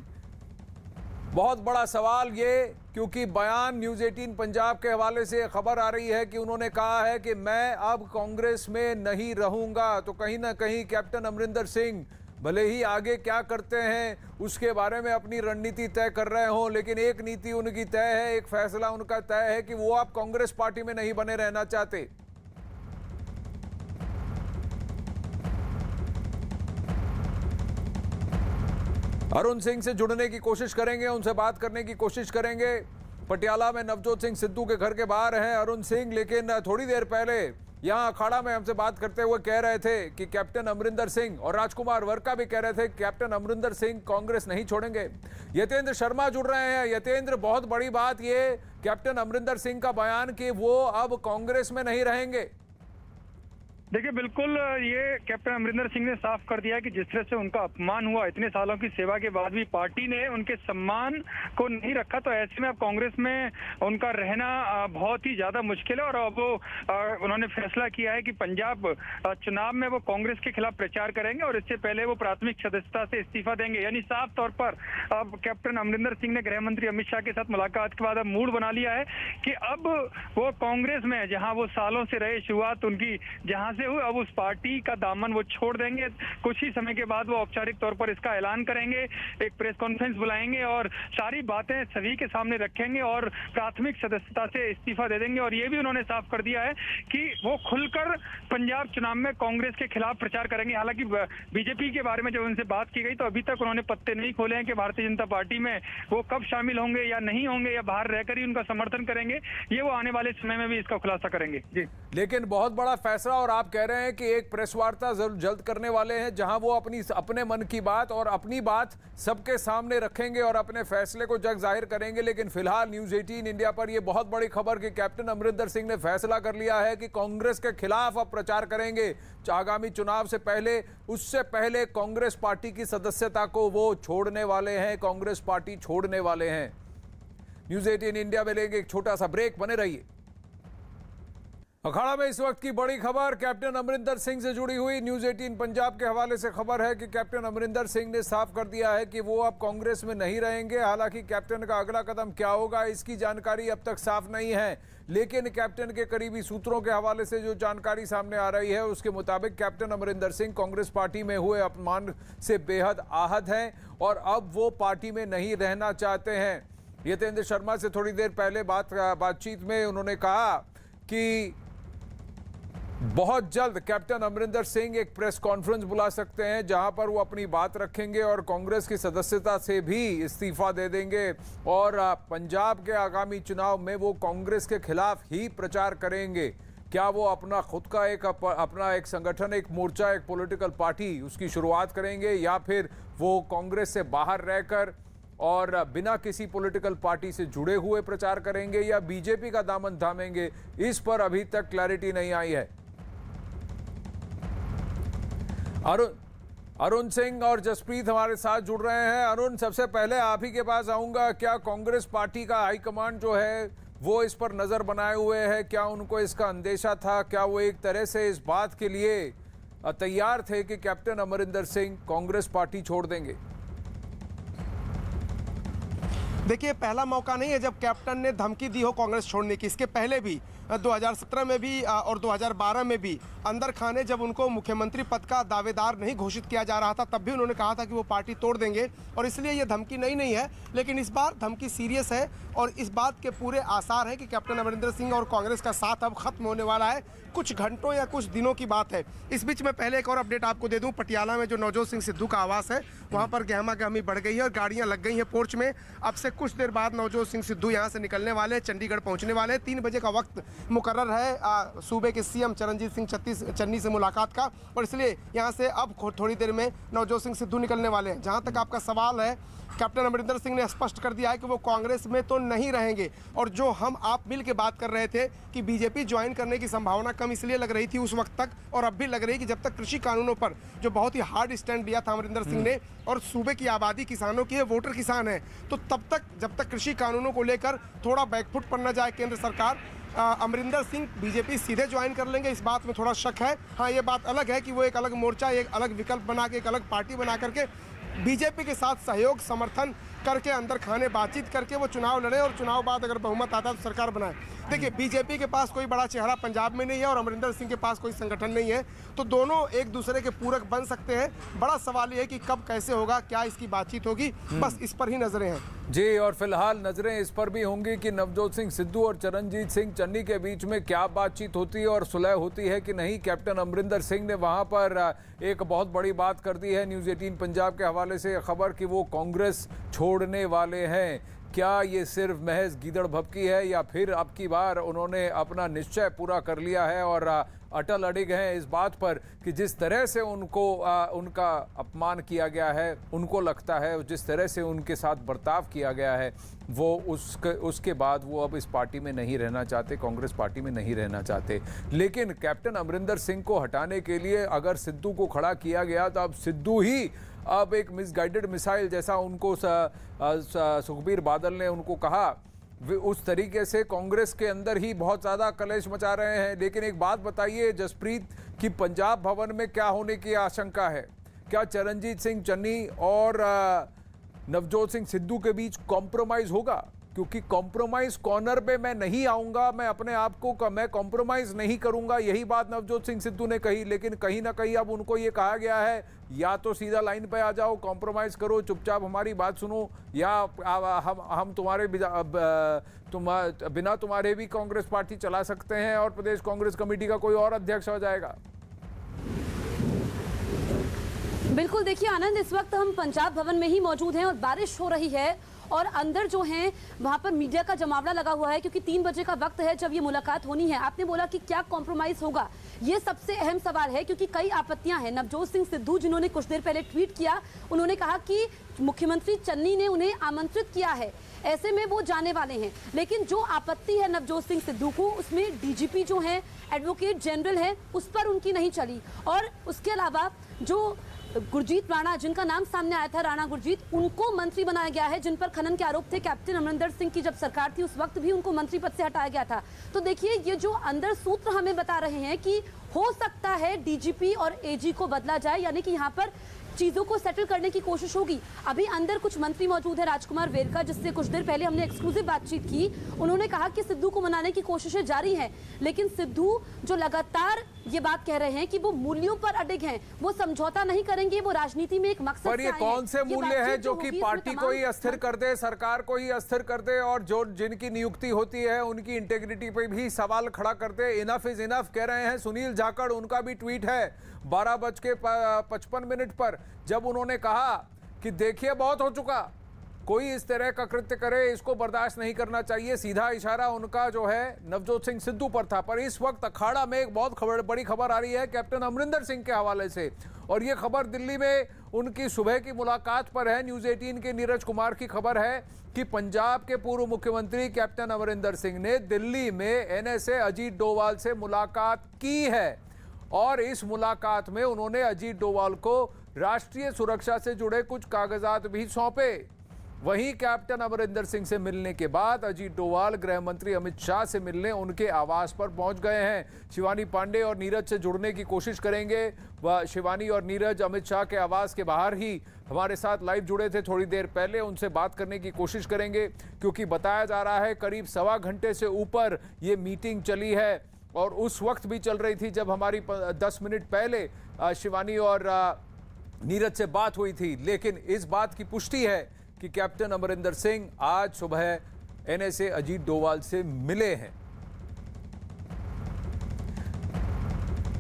D: बहुत बड़ा सवाल ये, क्योंकि बयान न्यूज़ 18 पंजाब के हवाले से खबर आ रही है कि उन्होंने कहा है कि मैं अब कांग्रेस में नहीं रहूंगा। तो कहीं ना कहीं कैप्टन अमरिंदर सिंह भले ही आगे क्या करते हैं उसके बारे में अपनी रणनीति तय कर रहे हों, लेकिन एक नीति उनकी तय है, एक फैसला उनका तय है कि वो अब कांग्रेस पार्टी में नहीं बने रहना चाहते। अरुण सिंह से जुड़ने की कोशिश करेंगे, उनसे बात करने की कोशिश करेंगे। पटियाला में नवजोत सिंह सिद्धू के घर के बाहर हैं अरुण सिंह, लेकिन थोड़ी देर पहले यहां अखाड़ा में हमसे बात करते हुए कह रहे थे कि कैप्टन अमरिंदर सिंह, और राजकुमार वर्का भी कह रहे थे कैप्टन अमरिंदर सिंह कांग्रेस नहीं छोड़ेंगे। यतेंद्र शर्मा जुड़ रहे हैं। यतेंद्र, बहुत बड़ी बात ये कैप्टन अमरिंदर सिंह का बयान कि वो अब कांग्रेस में नहीं रहेंगे।
L: देखिए, बिल्कुल ये कैप्टन अमरिंदर सिंह ने साफ कर दिया कि जिस तरह से उनका अपमान हुआ, इतने सालों की सेवा के बाद भी पार्टी ने उनके सम्मान को नहीं रखा, तो ऐसे में अब कांग्रेस में उनका रहना बहुत ही ज्यादा मुश्किल है। और अब वो उन्होंने फैसला किया है कि पंजाब चुनाव में वो कांग्रेस के खिलाफ प्रचार करेंगे और इससे पहले वो प्राथमिक सदस्यता से इस्तीफा देंगे। यानी साफ तौर पर अब कैप्टन अमरिंदर सिंह ने गृह मंत्री अमित शाह के साथ मुलाकात के बाद अब मूड बना लिया है कि अब वो कांग्रेस में, जहां वो सालों से रहे, शुरुआत उनकी जहां से हुई, अब उस पार्टी का दामन वो छोड़ देंगे। कुछ ही समय के बाद वो औपचारिक तौर पर इसका ऐलान करेंगे, एक प्रेस कॉन्फ्रेंस बुलाएंगे और सारी बातें सभी के सामने रखेंगे और प्राथमिक सदस्यता से इस्तीफा दे देंगे। और ये भी उन्होंने साफ कर दिया है कि वो खुलकर पंजाब चुनाव में कांग्रेस के खिलाफ प्रचार करेंगे। हालांकि बीजेपी के बारे में जब उनसे बात की गई तो अभी तक उन्होंने पत्ते नहीं खोले हैं कि भारतीय जनता पार्टी में वो कब शामिल होंगे या नहीं होंगे, या बाहर रहकर ही उनका समर्थन करेंगे। ये वो आने वाले समय में भी इसका खुलासा करेंगे। जी,
D: लेकिन बहुत बड़ा फैसला, और आप कह रहे हैं कि एक प्रेस वार्ता जल्द करने वाले हैं जहां वो अपने मन की बात और अपनी बात सबके सामने रखेंगे और अपने फैसले को जग जाहिर करेंगे। लेकिन फिलहाल न्यूज़ 18 इंडिया पर यह बहुत बड़ी खबर कि कैप्टन अमरिंदर सिंह ने फैसला कर लिया है कि कांग्रेस के खिलाफ अब प्रचार करेंगे। आगामी चुनाव से पहले, उससे पहले कांग्रेस पार्टी की सदस्यता को वो छोड़ने वाले हैं, कांग्रेस पार्टी छोड़ने वाले हैं। न्यूज़ 18 इंडिया में लेंगे एक छोटा सा ब्रेक, बने रहिए। अखाड़ा में इस वक्त की बड़ी खबर कैप्टन अमरिंदर सिंह से जुड़ी हुई। न्यूज़ 18 पंजाब के हवाले से खबर है कि कैप्टन अमरिंदर सिंह ने साफ कर दिया है कि वो अब कांग्रेस में नहीं रहेंगे। हालांकि कैप्टन का अगला कदम क्या होगा इसकी जानकारी अब तक साफ नहीं है, लेकिन कैप्टन के करीबी सूत्रों के हवाले से जो जानकारी सामने आ रही है उसके मुताबिक कैप्टन अमरिंदर सिंह कांग्रेस पार्टी में हुए अपमान से बेहद आहत हैं और अब वो पार्टी में नहीं रहना चाहते हैं। यतेंद्र शर्मा से थोड़ी देर पहले बातचीत में उन्होंने कहा कि बहुत जल्द कैप्टन अमरिंदर सिंह एक प्रेस कॉन्फ्रेंस बुला सकते हैं जहां पर वो अपनी बात रखेंगे और कांग्रेस की सदस्यता से भी इस्तीफा दे देंगे और पंजाब के आगामी चुनाव में वो कांग्रेस के खिलाफ ही प्रचार करेंगे। क्या वो अपना खुद का अपना एक संगठन, एक मोर्चा, एक पॉलिटिकल पार्टी उसकी शुरुआत करेंगे या फिर वो कांग्रेस से बाहर रहकर और बिना किसी पॉलिटिकल पार्टी से जुड़े हुए प्रचार करेंगे या बीजेपी का दामन थामेंगे, इस पर अभी तक क्लैरिटी नहीं आई है। अरुण सिंह और जसप्रीत हमारे साथ जुड़ रहे हैं। अरुण, सबसे पहले आप ही के पास आऊंगा। क्या कांग्रेस पार्टी का हाईकमांड जो है वो इस पर नजर बनाए हुए है? क्या उनको इसका अंदेशा था? क्या वो एक तरह से इस बात के लिए तैयार थे कि कैप्टन अमरिंदर सिंह कांग्रेस पार्टी छोड़ देंगे?
G: देखिए, पहला मौका नहीं है जब कैप्टन ने धमकी दी हो कांग्रेस छोड़ने की। इसके पहले भी 2017 में भी और 2012 में भी अंदर खाने जब उनको मुख्यमंत्री पद का दावेदार नहीं घोषित किया जा रहा था तब भी उन्होंने कहा था कि वो पार्टी तोड़ देंगे और इसलिए ये धमकी नहीं है। लेकिन इस बार धमकी सीरियस है और इस बात के पूरे आसार हैं कि कैप्टन अमरिंदर सिंह और कांग्रेस का साथ अब खत्म होने वाला है। कुछ घंटों या कुछ दिनों की बात है। इस बीच में पहले एक और अपडेट आपको दे दूं। पटियाला में जो नवजोत सिंह सिद्धू का आवास है वहां पर गहमा गहमी बढ़ गई है और गाड़ियां लग गई हैं पोर्च में। अब से कुछ देर बाद नवजोत सिंह सिद्धू यहां से निकलने वाले, चंडीगढ़ पहुंचने वाले। 3 बजे का वक्त मुकर्रर है सूबे के सीएम चरणजीत सिंह चन्नी से मुलाकात का और इसलिए यहां से अब थोड़ी देर में नवजोत सिंह सिद्धू निकलने वाले हैं। जहां तक आपका सवाल है, कैप्टन अमरिंदर सिंह ने स्पष्ट कर दिया है कि वो कांग्रेस में तो नहीं रहेंगे और जो हम आप मिल के बात कर रहे थे कि बीजेपी ज्वाइन करने की संभावना कम इसलिए लग रही थी उस वक्त तक और अब भी लग रही है कि जब तक कृषि कानूनों पर जो बहुत ही हार्ड स्टैंड लिया था अमरिंदर सिंह ने और सूबे की आबादी किसानों की है, वोटर किसान है, तो तब तक जब तक कृषि कानूनों को लेकर थोड़ा बैकफुट पर न जाए केंद्र सरकार, अमरिंदर सिंह बीजेपी सीधे ज्वाइन कर लेंगे, इस बात में थोड़ा शक है। हाँ, ये बात अलग है कि वो एक अलग मोर्चा, एक अलग विकल्प बना के, एक अलग पार्टी बना करके बीजेपी के साथ सहयोग समर्थन करके अंदर खाने बातचीत करके वो चुनाव लड़े और चुनाव बाद अगर बहुमत आता तो सरकार बनाए। देखिए, बीजेपी के पास कोई बड़ा चेहरा पंजाब में नहीं है और अमरिंदर सिंह के पास कोई संगठन नहीं है, तो दोनों एक दूसरे के पूरक बन सकते हैं। बड़ा सवाल ये है कि कब कैसे होगा, क्या इसकी बातचीत होगी, बस इस पर ही नजरें हैं
D: जी। और फिलहाल नजरें इस पर भी होंगी कि नवजोत सिंह सिद्धू और चरणजीत सिंह चन्नी के बीच में क्या बातचीत होती है और सुलह होती है कि नहीं। कैप्टन अमरिंदर सिंह ने वहां पर एक बहुत बड़ी बात कर दी है। न्यूज़ 18 पंजाब के हवाले से खबर कि वो कांग्रेस छोड़ने वाले हैं। क्या ये सिर्फ महज गीदड़ भभकी है या फिर अब की बार उन्होंने अपना निश्चय पूरा कर लिया है और अटल अडिग हैं इस बात पर कि जिस तरह से उनको उनका अपमान किया गया है, उनको लगता है जिस तरह से उनके साथ बर्ताव किया गया है, वो उसके बाद वो अब इस पार्टी में नहीं रहना चाहते, कांग्रेस पार्टी में नहीं रहना चाहते। लेकिन कैप्टन अमरिंदर सिंह को हटाने के लिए अगर सिद्धू को खड़ा किया गया तो अब सिद्धू ही अब एक मिसगाइडेड मिसाइल जैसा उनको सुखबीर बादल ने उनको कहा, उस तरीके से कांग्रेस के अंदर ही बहुत ज़्यादा कलेश मचा रहे हैं। लेकिन एक बात बताइए जसप्रीत कि पंजाब भवन में क्या होने की आशंका है? क्या चरणजीत सिंह चन्नी और नवजोत सिंह सिद्धू के बीच कॉम्प्रोमाइज़ होगा? क्योंकि कॉम्प्रोमाइज़ कॉर्नर पे मैं नहीं आऊँगा, मैं अपने आप को मैं कॉम्प्रोमाइज़ नहीं करूँगा, यही बात नवजोत सिंह सिद्धू ने कही। लेकिन कहीं ना कहीं अब उनको ये कहा गया है या तो सीधा लाइन पे आ जाओ, कॉम्प्रोमाइज़ करो, चुपचाप हमारी बात सुनो, या हम तुम्हारे बिना तुम्हारे भी कांग्रेस पार्टी चला सकते हैं और प्रदेश कांग्रेस कमेटी का कोई और अध्यक्ष हो जाएगा।
H: बिल्कुल, देखिए आनंद, इस वक्त हम पंजाब भवन में ही मौजूद हैं और बारिश हो रही है और अंदर जो है वहां पर मीडिया का जमावड़ा लगा हुआ है, क्योंकि 3 बजे का वक्त है जब ये मुलाकात होनी है। आपने बोला कि क्या कॉम्प्रोमाइज होगा, ये सबसे अहम सवाल है, क्योंकि कई आपत्तियां हैं। नवजोत सिंह सिद्धू जिन्होंने कुछ देर पहले ट्वीट किया, उन्होंने कहा कि मुख्यमंत्री चन्नी ने उन्हें आमंत्रित किया है, ऐसे में वो जाने वाले हैं। लेकिन जो आपत्ति है नवजोत सिंह सिद्धू को, उसमें डीजीपी जो है, एडवोकेट जनरल है, उस पर उनकी नहीं चली। और उसके अलावा जो गुरजीत राणा, जिनका नाम सामने आया था, राणा गुरजीत, उनको मंत्री बनाया गया है, जिन पर खनन के आरोप थे। कैप्टन अमरिंदर सिंह की जब सरकार थी उस वक्त भी उनको मंत्री पद से हटाया गया था। तो देखिए, ये जो अंदर सूत्र हमें बता रहे हैं कि हो सकता है डीजीपी और एजी को बदला जाए, यानी कि यहाँ पर चीजों को सेटल करने की कोशिश होगी। अभी अंदर कुछ मंत्री मौजूद है, राजकुमार वेरका, जिससे कुछ देर पहले हमने एक्सक्लूसिव बातचीत की। उन्होंने कहा कि सिद्धू को मनाने की कोशिशें जारी हैं, लेकिन सिद्धू जो लगातार ये बात कह रहे हैं कि वो मूल्यों पर अडिग हैं, वो समझौता नहीं करेंगे, वो राजनीति में एक मकसद
D: पर ये कौन से मूल्य है जो कि पार्टी को ही अस्थिर कर दे, सरकार को ही अस्थिर कर दे, और जो जिनकी नियुक्ति होती है उनकी इंटेग्रिटी पे भी सवाल खड़ा कर दे। इनफ इज इनफ कह रहे हैं सुनील जाखड़। उनका भी ट्वीट है 12:55 पर, जब उन्होंने कहा कि देखिए बहुत हो चुका, कोई इस तरह का कृत्य करे इसको बर्दाश्त नहीं करना चाहिए। सीधा इशारा उनका जो है नवजोत सिंह सिद्धू पर था। पर इस वक्त अखाड़ा में एक बहुत बड़ी खबर आ रही है कैप्टन अमरिंदर सिंह के हवाले से, और ये खबर दिल्ली में उनकी सुबह की मुलाकात पर है। न्यूज़ 18 के नीरज कुमार की खबर है कि पंजाब के पूर्व मुख्यमंत्री कैप्टन अमरिंदर सिंह ने दिल्ली में एनएसए अजीत डोवाल से मुलाकात की है, और इस मुलाकात में उन्होंने अजीत डोवाल को राष्ट्रीय सुरक्षा से जुड़े कुछ कागजात भी सौंपे। वहीं कैप्टन अमरिंदर सिंह से मिलने के बाद अजीत डोवाल गृह मंत्री अमित शाह से मिलने उनके आवास पर पहुंच गए हैं। शिवानी पांडे और नीरज से जुड़ने की कोशिश करेंगे। वह शिवानी और नीरज अमित शाह के आवास के बाहर ही हमारे साथ लाइव जुड़े थे थोड़ी देर पहले, उनसे बात करने की कोशिश करेंगे, क्योंकि बताया जा रहा है करीब 1.25 घंटे से ऊपर ये मीटिंग चली है, और उस वक्त भी चल रही थी जब हमारी 10 मिनट पहले शिवानी और नीरज से बात हुई थी। लेकिन इस बात की पुष्टि है कि कैप्टन अमरिंदर सिंह आज सुबह एनएसए अजीत डोवाल से मिले हैं।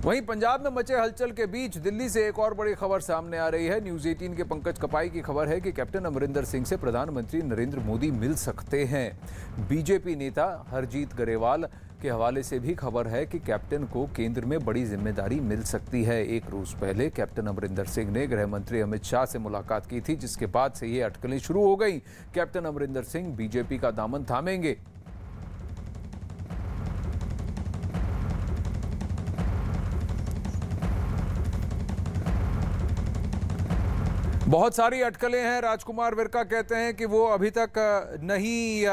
D: वहीं पंजाब में मचे हलचल के बीच दिल्ली से एक और बड़ी खबर सामने आ रही है। न्यूज़ 18 के पंकज कपाई की खबर है कि कैप्टन अमरिंदर सिंह से प्रधानमंत्री नरेंद्र मोदी मिल सकते हैं। बीजेपी नेता हरजीत गरेवाल के हवाले से भी खबर है कि कैप्टन को केंद्र में बड़ी जिम्मेदारी मिल सकती है। एक रोज पहले कैप्टन अमरिंदर सिंह ने गृह मंत्री अमित शाह से मुलाकात की थी, जिसके बाद से ये अटकलें शुरू हो गई। कैप्टन अमरिंदर सिंह बीजेपी का दामन थामेंगे। बहुत सारी अटकलें हैं। राजकुमार विरका कहते हैं कि वो अभी तक नहीं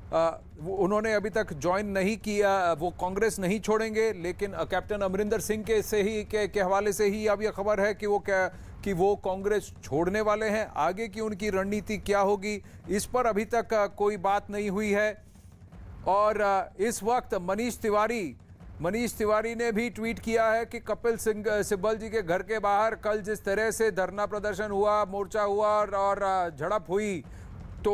D: उन्होंने अभी तक ज्वाइन नहीं किया, वो कांग्रेस नहीं छोड़ेंगे। लेकिन कैप्टन अमरिंदर सिंह के हवाले से ही अब यह खबर है कि वो कांग्रेस छोड़ने वाले हैं। आगे की उनकी रणनीति क्या होगी, इस पर अभी तक कोई बात नहीं हुई है। और इस वक्त मनीष तिवारी ने भी ट्वीट किया है कि कपिल सिब्बल जी के घर के बाहर कल जिस तरह से धरना प्रदर्शन हुआ, मोर्चा हुआ और झड़प हुई, तो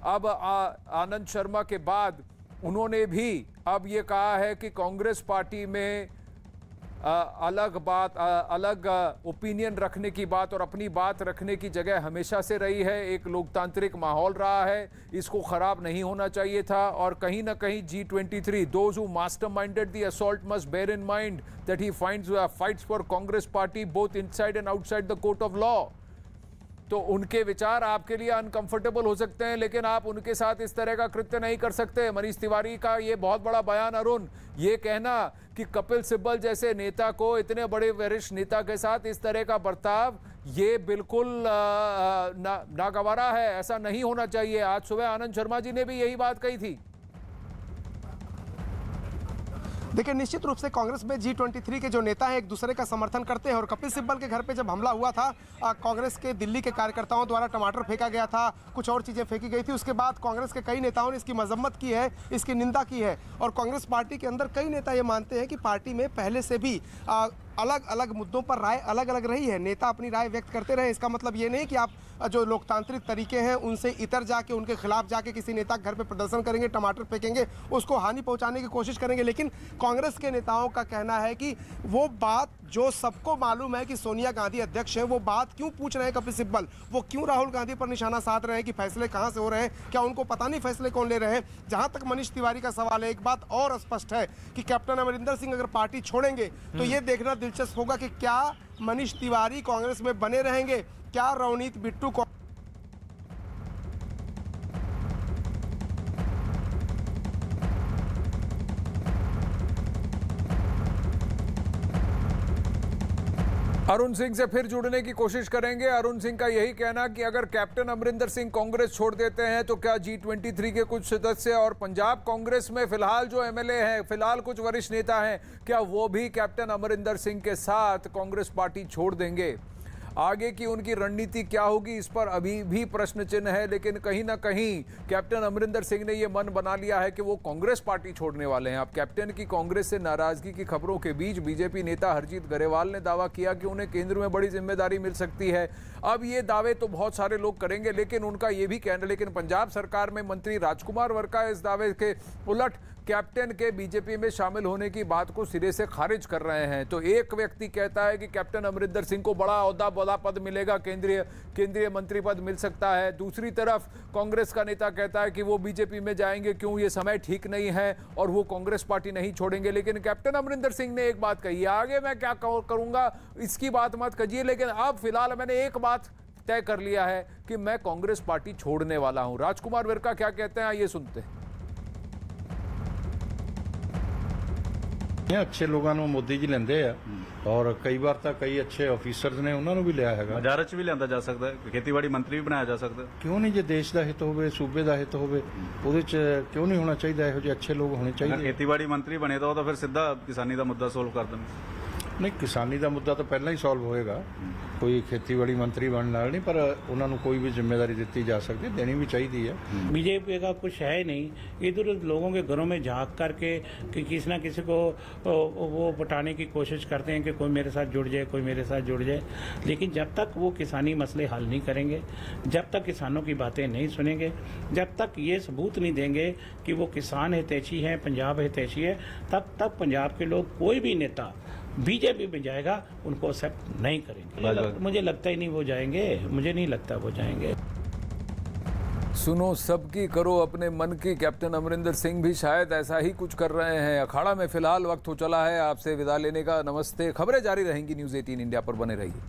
D: अब आनंद शर्मा के बाद उन्होंने भी अब ये कहा है कि कांग्रेस पार्टी में अलग ओपिनियन रखने की बात और अपनी बात रखने की जगह हमेशा से रही है। एक लोकतांत्रिक माहौल रहा है, इसको खराब नहीं होना चाहिए था। और कहीं ना कहीं G23, those who masterminded the assault must bear in mind that he fights for Congress party both inside and outside the court of law। तो उनके विचार आपके लिए अनकंफर्टेबल हो सकते हैं, लेकिन आप उनके साथ इस तरह का कृत्य नहीं कर सकते। मनीष तिवारी का ये बहुत बड़ा बयान अरुण, ये कहना कि कपिल सिब्बल जैसे नेता को, इतने बड़े वरिष्ठ नेता के साथ इस तरह का बर्ताव, ये बिल्कुल नागवारा है, ऐसा नहीं होना चाहिए। आज सुबह आनंद शर्मा जी ने भी यही बात कही थी।
G: देखिए, निश्चित रूप से कांग्रेस में G23 के जो नेता हैं एक दूसरे का समर्थन करते हैं। और कपिल सिब्बल के घर पे जब हमला हुआ था, कांग्रेस के दिल्ली के कार्यकर्ताओं द्वारा टमाटर फेंका गया था, कुछ और चीज़ें फेंकी गई थी। उसके बाद कांग्रेस के कई नेताओं ने इसकी मजम्मत की है, इसकी निंदा की है। और कांग्रेस पार्टी के अंदर कई नेता ये मानते हैं कि पार्टी में पहले से भी अलग अलग मुद्दों पर राय अलग अलग रही है, नेता अपनी राय व्यक्त करते रहे। इसका मतलब ये नहीं कि आप जो लोकतांत्रिक तरीके हैं उनसे इतर जाके उनके खिलाफ जाके किसी नेता के घर पे प्रदर्शन करेंगे, टमाटर फेंकेंगे, उसको हानि पहुंचाने की कोशिश करेंगे। लेकिन कांग्रेस के नेताओं का कहना है कि वो बात जो सबको मालूम है कि सोनिया गांधी अध्यक्ष हैं, वो बात क्यों पूछ रहे हैं कपिल सिब्बल, वो क्यों राहुल गांधी पर निशाना साध रहे हैं कि फैसले कहां से हो रहे हैं, क्या उनको पता नहीं फैसले कौन ले रहे हैं। जहां तक मनीष तिवारी का सवाल है, एक बात और स्पष्ट है कि कैप्टन अमरिंदर सिंह अगर पार्टी छोड़ेंगे तो ये देखना दिलचस्प होगा कि क्या मनीष तिवारी कांग्रेस में बने रहेंगे, क्या रवनीत बिट्टू
D: अरुण सिंह से फिर जुड़ने की कोशिश करेंगे। अरुण सिंह का यही कहना कि अगर कैप्टन अमरिंदर सिंह कांग्रेस छोड़ देते हैं तो क्या G23 के कुछ सदस्य और पंजाब कांग्रेस में फिलहाल जो एमएलए हैं, फिलहाल कुछ वरिष्ठ नेता हैं, क्या वो भी कैप्टन अमरिंदर सिंह के साथ कांग्रेस पार्टी छोड़ देंगे? आगे की उनकी रणनीति क्या होगी, इस पर अभी भी प्रश्न चिन्ह है। लेकिन कहीं ना कहीं कैप्टन अमरिंदर सिंह ने यह मन बना लिया है कि वो कांग्रेस पार्टी छोड़ने वाले हैं। अब कैप्टन की कांग्रेस से नाराजगी की खबरों के बीच बीजेपी नेता हरजीत ग्रेवाल ने दावा किया कि उन्हें केंद्र में बड़ी जिम्मेदारी मिल सकती है। अब ये दावे तो बहुत सारे लोग करेंगे, लेकिन उनका ये भी कहना, लेकिन पंजाब सरकार में मंत्री राजकुमार वर्का इस दावे के उलट कैप्टन के बीजेपी में शामिल होने की बात को सिरे से खारिज कर रहे हैं। तो एक व्यक्ति कहता है कि कैप्टन अमरिंदर सिंह को बड़ा ओहदा, बड़ा पद मिलेगा, केंद्रीय मंत्री पद मिल सकता है। दूसरी तरफ कांग्रेस का नेता कहता है कि वो बीजेपी में जाएंगे, क्यों, ये समय ठीक नहीं है और वो कांग्रेस पार्टी नहीं छोड़ेंगे। लेकिन कैप्टन अमरिंदर सिंह ने एक बात कही, आगे मैं क्या करूंगा इसकी बात मत कहिए, लेकिन अब फिलहाल मैंने एक बात तय कर लिया है कि मैं कांग्रेस पार्टी छोड़ने वाला हूं। राजकुमार वर्का क्या कहते हैं, ये सुनते हैं।
F: अच्छे लोगों ਨੂੰ ਮੋਦੀ ਜੀ ਲੈਂਦੇ ਆ ਔਰ ਕਈ ਵਾਰ ਤਾਂ ਕਈ ਅੱਛੇ ਆਫੀਸਰਸ ਨੇ ਉਹਨਾਂ ਨੂੰ ਵੀ ਲਿਆ ਹੈਗਾ।
E: ਮਜਾਰਾ ਚ ਵੀ ਲਿਆਂਦਾ ਜਾ ਸਕਦਾ ਹੈ, ਖੇਤੀਬਾੜੀ ਮੰਤਰੀ ਵੀ ਬਣਾਇਆ ਜਾ ਸਕਦਾ।
F: ਕਿਉਂ ਨਹੀਂ, ਜੇ ਦੇਸ਼ ਦਾ ਹਿੱਤ ਹੋਵੇ, ਸੂਬੇ ਦਾ ਹਿੱਤ ਹੋਵੇ, ਉਹਦੇ ਚ ਕਿਉਂ ਨਹੀਂ ਹੋਣਾ ਚਾਹੀਦਾ? ਇਹੋ ਜਿਹੇ ਅੱਛੇ ਲੋਕ ਹੋਣੇ ਚਾਹੀਦੇ।
E: ਖੇਤੀਬਾੜੀ ਮੰਤਰੀ ਬਣੇ ਤਾਂ ਉਹ ਤਾਂ ਫਿਰ ਸਿੱਧਾ ਕਿਸਾਨੀ ਦਾ ਮੁੱਦਾ ਸੋਲਵ ਕਰ ਦੇਣਗੇ।
F: ਨਹੀਂ, ਕਿਸਾਨੀ ਦਾ ਮੁੱਦਾ ਤਾਂ ਪਹਿਲਾਂ ਹੀ ਸੋਲਵ ਹੋਏਗਾ, ਕੋਈ ਖੇਤੀਬਾੜੀ ਮੰਤਰੀ ਬਣਨ ਨਾਲ ਨਹੀਂ, ਪਰ ਉਹਨਾਂ ਨੂੰ ਕੋਈ भी जिम्मेदारी ਦਿੱਤੀ ਜਾ ਸਕਦੀ, देनी भी चाहिए है।
I: बीजेपी का कुछ है नहीं, इधर उधर लोगों के घरों में झांक करके कि किसी ना किसी को वो पटाने की कोशिश करते हैं कि कोई मेरे साथ जुड़ जाए, कोई मेरे साथ जुड़ जाए। लेकिन जब तक वो किसानी मसले हल नहीं करेंगे, जब तक किसानों की बातें नहीं सुनेंगे, जब तक ये सबूत नहीं देंगे कि वो किसान हितैषी हैं, पंजाब हितैषी है, तब तक पंजाब के लोग, कोई भी नेता बीजेपी में जाएगा उनको एक्सेप्ट नहीं करेंगे। मुझे लगता ही नहीं वो जाएंगे, मुझे नहीं लगता वो जाएंगे।
D: सुनो सबकी करो अपने मन की, कैप्टन अमरिंदर सिंह भी शायद ऐसा ही कुछ कर रहे हैं। अखाड़ा में फिलहाल वक्त हो चला है आपसे विदा लेने का। नमस्ते। खबरें जारी रहेंगी, न्यूज़ 18 इंडिया पर बने रहिए।